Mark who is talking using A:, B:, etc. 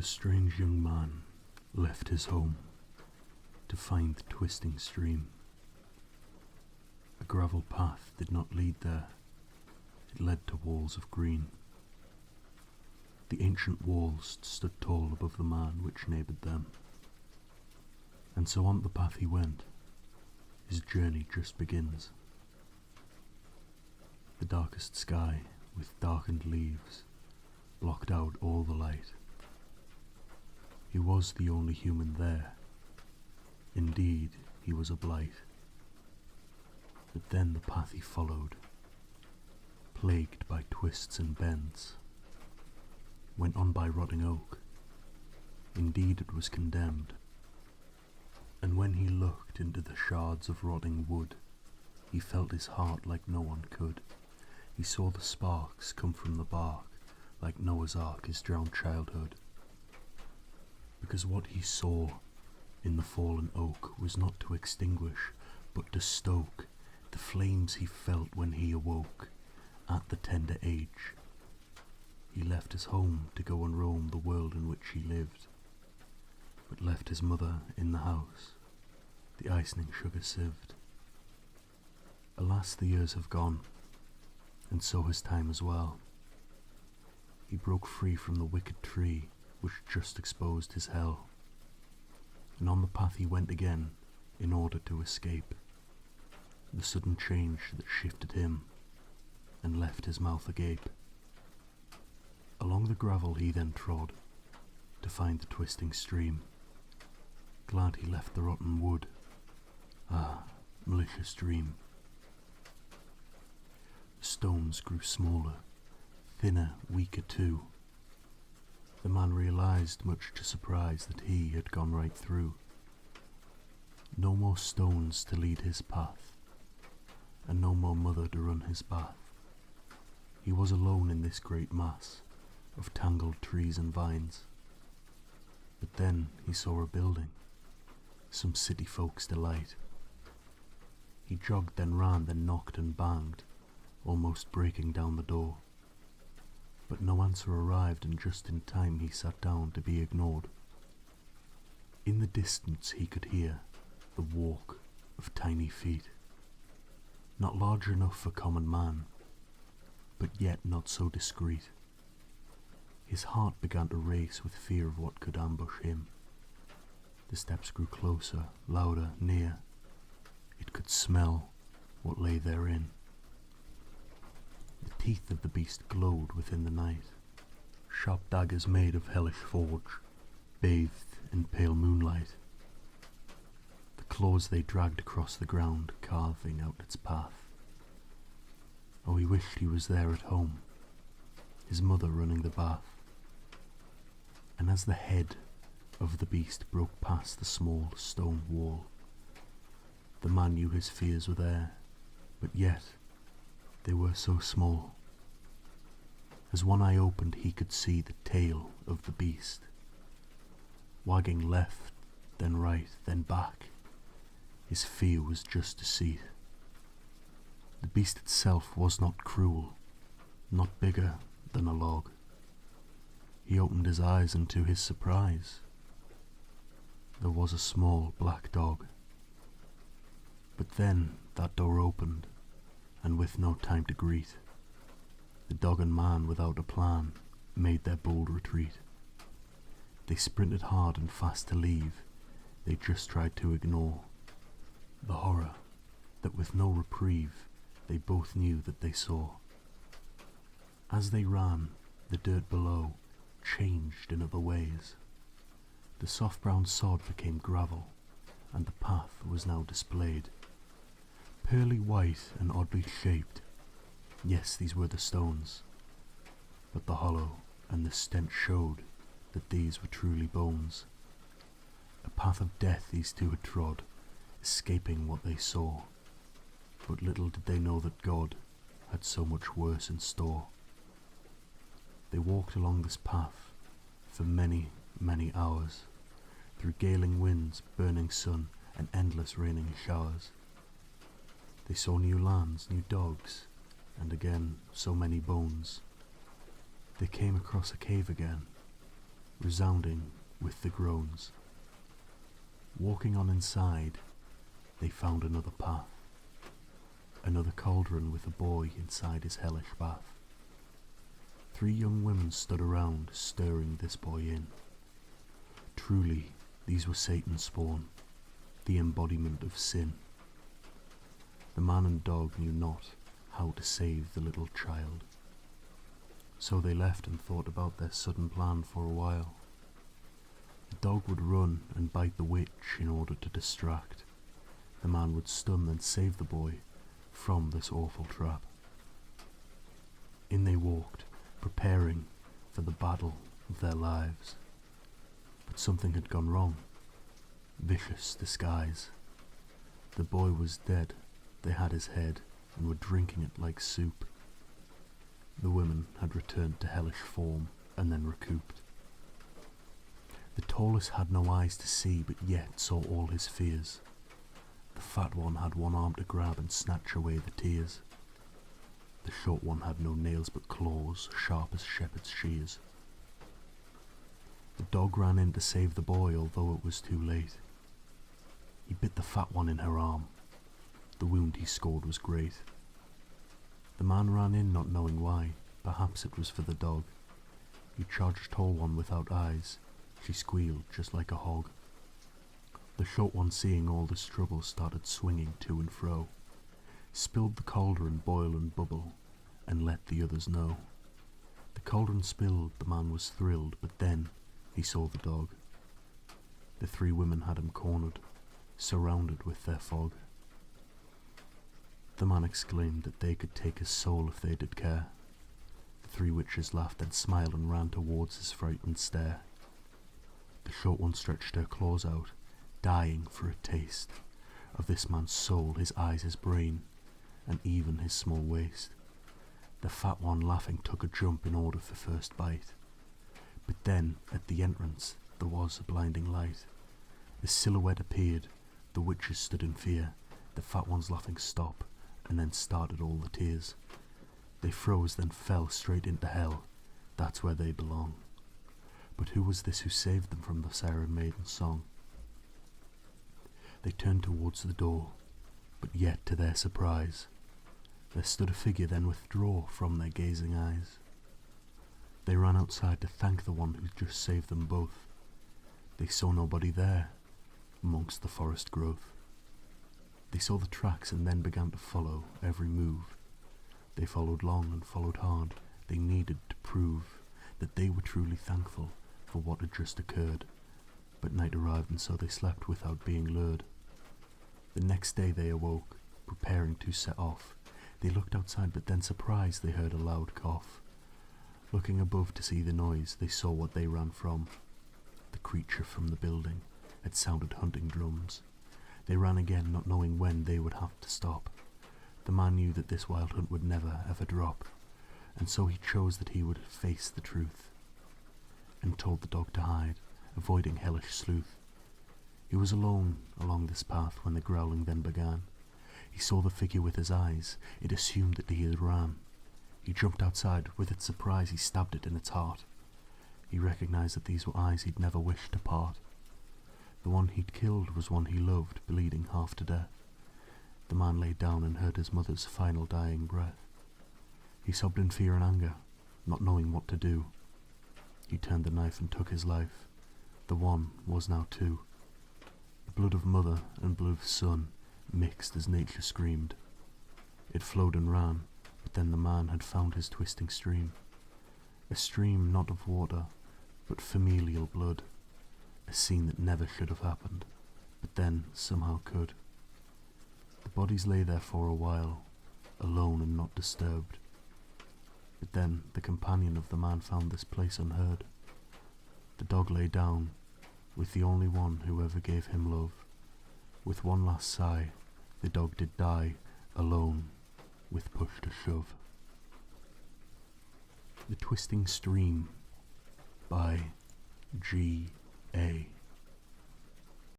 A: The strange young man left his home to find the twisting stream. A gravel path did not lead there, it led to walls of green. The ancient walls stood tall above the man which neighboured them. And so on the path he went, his journey just begins. The darkest sky, with darkened leaves, blocked out all the light. He was the only human there. Indeed, he was a blight. But then the path he followed, plagued by twists and bends, went on by rotting oak. Indeed, it was condemned. And when he looked into the shards of rotting wood, he felt his heart like no one could. He saw the sparks come from the bark, like Noah's Ark, his drowned childhood. Because what he saw in the fallen oak was not to extinguish, but to stoke the flames he felt when he awoke at the tender age. He left his home to go and roam the world in which he lived, but left his mother in the house, the icening sugar sieved. Alas, the years have gone, and so has time as well. He broke free from the wicked tree which just exposed his hell, and on the path he went again in order to escape the sudden change that shifted him and left his mouth agape. Along the gravel he then trod to find the twisting stream, glad he left the rotten wood. Ah, malicious dream. The stones grew smaller, thinner, weaker too. The man realized, much to surprise, that he had gone right through. No more stones to lead his path, and no more mother to run his bath. He was alone in this great mass of tangled trees and vines. But then he saw a building, some city folks' delight. He jogged, then ran, then knocked and banged, almost breaking down the door. But no answer arrived, and just in time he sat down to be ignored. In the distance he could hear the walk of tiny feet, not large enough for common man, but yet not so discreet. His heart began to race with fear of what could ambush him. The steps grew closer, louder, near. It could smell what lay therein. The teeth of the beast glowed within the night, sharp daggers made of hellish forge, bathed in pale moonlight. The claws they dragged across the ground, carving out its path. Oh, he wished he was there at home, his mother running the bath. And as the head of the beast broke past the small stone wall, the man knew his fears were there, but yet they were so small. As one eye opened, he could see the tail of the beast, wagging left, then right, then back. His fear was just deceit. The beast itself was not cruel, not bigger than a log. He opened his eyes, and to his surprise, there was a small black dog. But then that door opened, and with no time to greet, the dog and man, without a plan, made their bold retreat. They sprinted hard and fast to leave, they just tried to ignore the horror that with no reprieve they both knew that they saw. As they ran, the dirt below changed in other ways. The soft brown sod became gravel, and the path was now displayed. Pearly white and oddly shaped, yes, these were the stones, but the hollow and the stench showed that these were truly bones. A path of death these two had trod, escaping what they saw, but little did they know that God had so much worse in store. They walked along this path for many, many hours, through galing winds, burning sun, and endless raining showers. They saw new lands, new dogs, and again so many bones. They came across a cave again, resounding with the groans. Walking on inside, they found another path, another cauldron with a boy inside his hellish bath. 3 young women stood around, stirring this boy in. Truly, these were Satan's spawn, the embodiment of sin. The man and dog knew not how to save the little child. So they left and thought about their sudden plan for a while. The dog would run and bite the witch in order to distract. The man would stun and save the boy from this awful trap. In they walked, preparing for the battle of their lives. But something had gone wrong. Vicious disguise. The boy was dead. They had his head and were drinking it like soup. The women had returned to hellish form and then recouped. The tallest had no eyes to see, but yet saw all his fears. The fat one had one arm to grab and snatch away the tears. The short one had no nails but claws, sharp as shepherd's shears. The dog ran in to save the boy, although it was too late. He bit the fat one in her arm. The wound he scored was great. The man ran in not knowing why, perhaps it was for the dog. He charged tall one without eyes. She squealed just like a hog. The short one, seeing all this trouble, started swinging to and fro, spilled the cauldron boil and bubble, and let the others know. The cauldron spilled, the man was thrilled, but then he saw the dog. The 3 women had him cornered, surrounded with their fog. The man exclaimed that they could take his soul if they did care. The 3 witches laughed and smiled and ran towards his frightened stare. The short one stretched her claws out, dying for a taste of this man's soul, his eyes, his brain, and even his small waist. The fat one, laughing, took a jump in order for first bite. But then, at the entrance, there was a blinding light. A silhouette appeared. The witches stood in fear. The fat one's laughing stopped, and then started all the tears. They froze, then fell straight into hell. That's where they belong. But who was this who saved them from the siren maiden's song? They turned towards the door, but yet, to their surprise, there stood a figure, then withdraw from their gazing eyes. They ran outside to thank the one who just saved them both. They saw nobody there, amongst the forest growth. They saw the tracks and then began to follow every move. They followed long and followed hard. They needed to prove that they were truly thankful for what had just occurred. But night arrived, and so they slept without being lured. The next day they awoke, preparing to set off. They looked outside, but then surprised they heard a loud cough. Looking above to see the noise, they saw what they ran from. The creature from the building had sounded hunting drums. They ran again, not knowing when they would have to stop. The man knew that this wild hunt would never ever drop, and so he chose that he would face the truth, and told the dog to hide, avoiding hellish sleuth. He was alone along this path when the growling then began. He saw the figure with his eyes. It assumed that he had ran. He jumped outside. With its surprise, he stabbed it in its heart. He recognized that these were eyes he'd never wished to part. The one he'd killed was one he loved, bleeding half to death. The man lay down and heard his mother's final dying breath. He sobbed in fear and anger, not knowing what to do. He turned the knife and took his life. The one was now 2. The blood of mother and blood of son mixed as nature screamed. It flowed and ran, but then the man had found his twisting stream. A stream not of water, but familial blood. A scene that never should have happened, but then somehow could. The bodies lay there for a while, alone and not disturbed. But then the companion of the man found this place unheard. The dog lay down, with the only one who ever gave him love. With one last sigh, the dog did die, alone, with push to shove. The Twisting Stream by G.A.